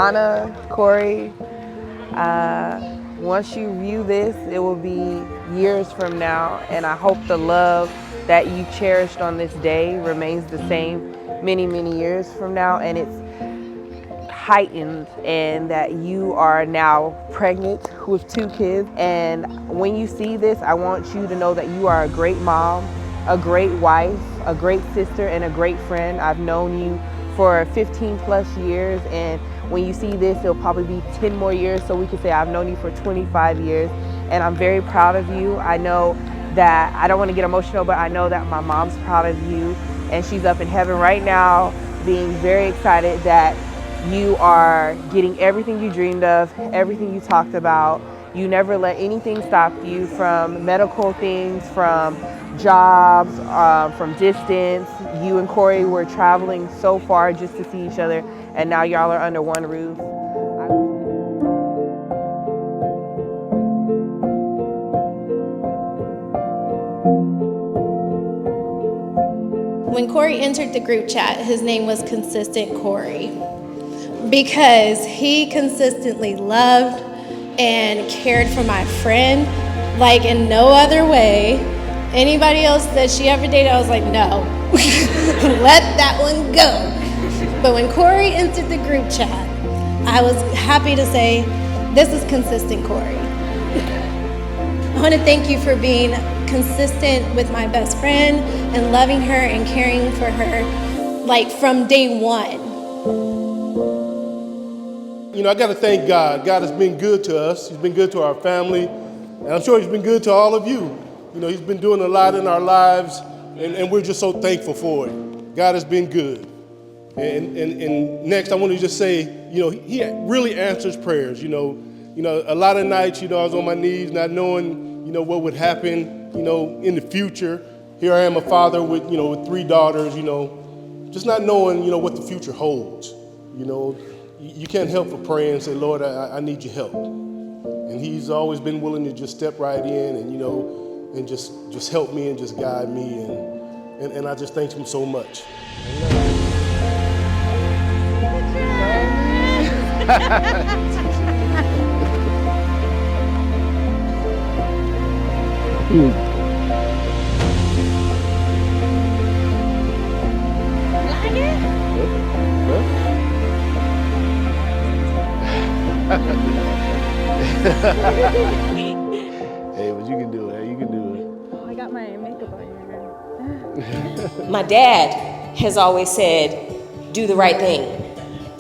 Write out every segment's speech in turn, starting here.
Anna, Corey, once you view this, it will be years from now, and I hope the love that you cherished on this day remains the same many, many years from now, and it's heightened, and that you are now pregnant with 2 kids. And when you see this, I want you to know that you are a great mom, a great wife, a great sister, and a great friend. I've known you for 15 plus years, and when you see this, it'll probably be 10 more years, so we can say I've known you for 25 years, and I'm very proud of you. I know that, I don't want to get emotional, but I know that my mom's proud of you, and she's up in heaven right now being very excited that you are getting everything you dreamed of, everything you talked about. You never let anything stop you, from medical things, from jobs, from distance. You and Corey were traveling so far just to see each other, and now y'all are under one roof. When Corey entered the group chat, his name was Consistent Corey, because he consistently loved and cared for my friend like in no other way. Anybody else that she ever dated, I was like, no, let that one go. But when Corey entered the group chat, I was happy to say, this is Consistent Corey. I want to thank you for being consistent with my best friend and loving her and caring for her like from day one. You know, I got to thank God. God has been good to us. He's been good to our family, and I'm sure he's been good to all of you. You know, he's been doing a lot in our lives, and we're just so thankful for it. God has been good. And next, I want to just say, you know, he really answers prayers. You know, a lot of nights, you know, I was on my knees, not knowing, you know, what would happen, you know, in the future. Here I am, a father with, you know, with 3 daughters, you know, just not knowing, you know, what the future holds. You know, you can't help but pray and say, Lord, I need your help. And he's always been willing to just step right in and, you know, and just help me and just guide me. And I just thank him so much. Hey, but you can do it. You can do it. Oh, I got my makeup on here. My dad has always said, do the right thing.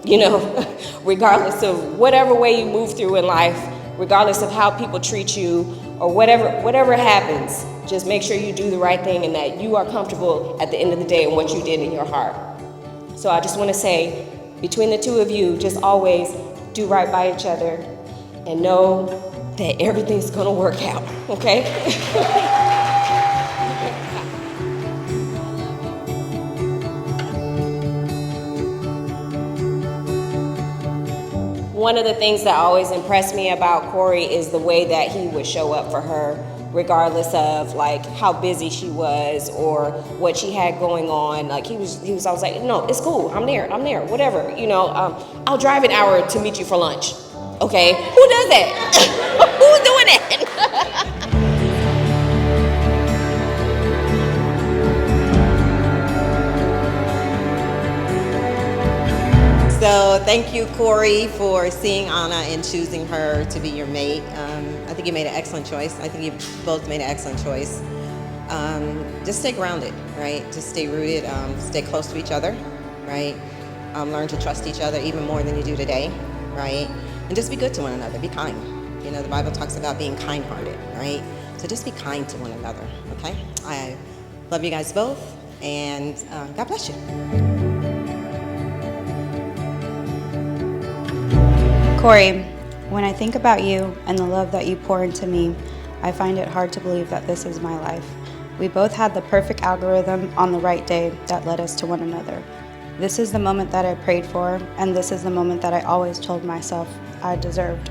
You know, regardless of whatever way you move through in life, regardless of how people treat you, or whatever happens, just make sure you do the right thing and that you are comfortable at the end of the day in what you did in your heart. So I just want to say, between the two of you, just always do right by each other and know that everything's going to work out, okay? One of the things that always impressed me about Corey is the way that he would show up for her, regardless of like how busy she was or what she had going on. Like he was always like, no, it's cool, I'm there, whatever. You know, I'll drive an hour to meet you for lunch. Okay, who does that? Who's doing that? So thank you, Corey, for seeing Anna and choosing her to be your mate. I think you made an excellent choice. I think you both made an excellent choice. Just stay grounded, right? Just stay rooted, stay close to each other, right? Learn to trust each other even more than you do today, right? And just be good to one another, be kind. You know, the Bible talks about being kind-hearted, right? So just be kind to one another, okay? I love you guys both, and God bless you. Corey, when I think about you and the love that you pour into me, I find it hard to believe that this is my life. We both had the perfect algorithm on the right day that led us to one another. This is the moment that I prayed for, and this is the moment that I always told myself I deserved.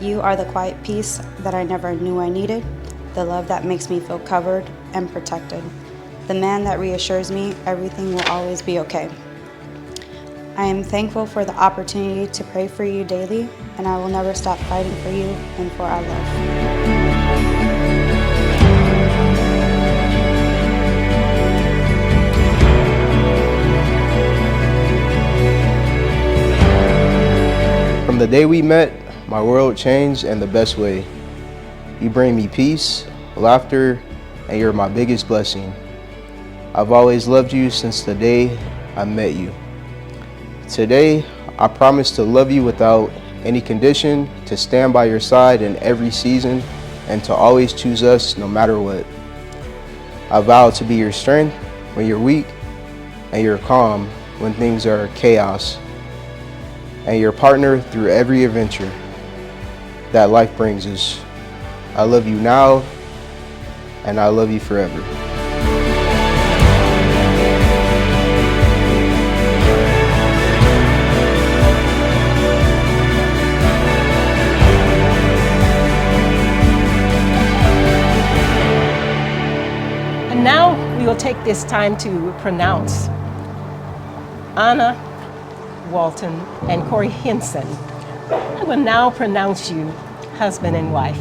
You are the quiet peace that I never knew I needed, the love that makes me feel covered and protected, the man that reassures me everything will always be okay. I am thankful for the opportunity to pray for you daily, and I will never stop fighting for you and for our love. From the day we met, my world changed in the best way. You bring me peace, laughter, and you're my biggest blessing. I've always loved you since the day I met you. Today, I promise to love you without any condition, to stand by your side in every season, and to always choose us no matter what. I vow to be your strength when you're weak, and your calm when things are chaos, and your partner through every adventure that life brings us. I love you now, and I love you forever. And now we will take this time to pronounce Anna Walton and Corey Hinson. I will now pronounce you husband and wife.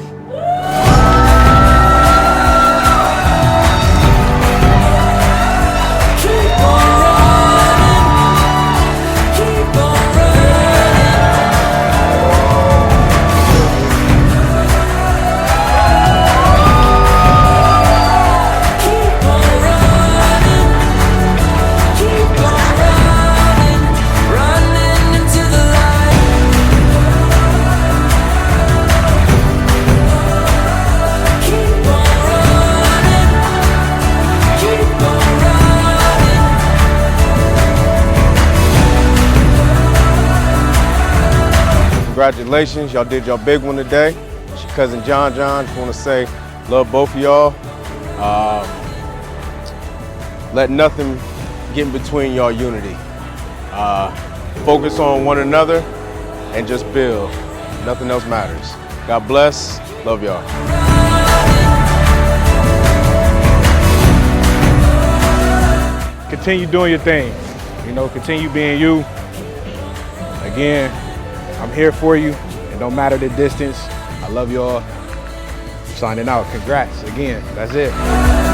Congratulations, y'all did your big one today. It's your cousin John. Just want to say, love both of y'all. Let nothing get in between y'all unity. Focus on one another and just build. Nothing else matters. God bless. Love y'all. Continue doing your thing. You know, continue being you. Again, I'm here for you. It don't matter the distance. I love y'all. Signing out. Congrats again. That's it.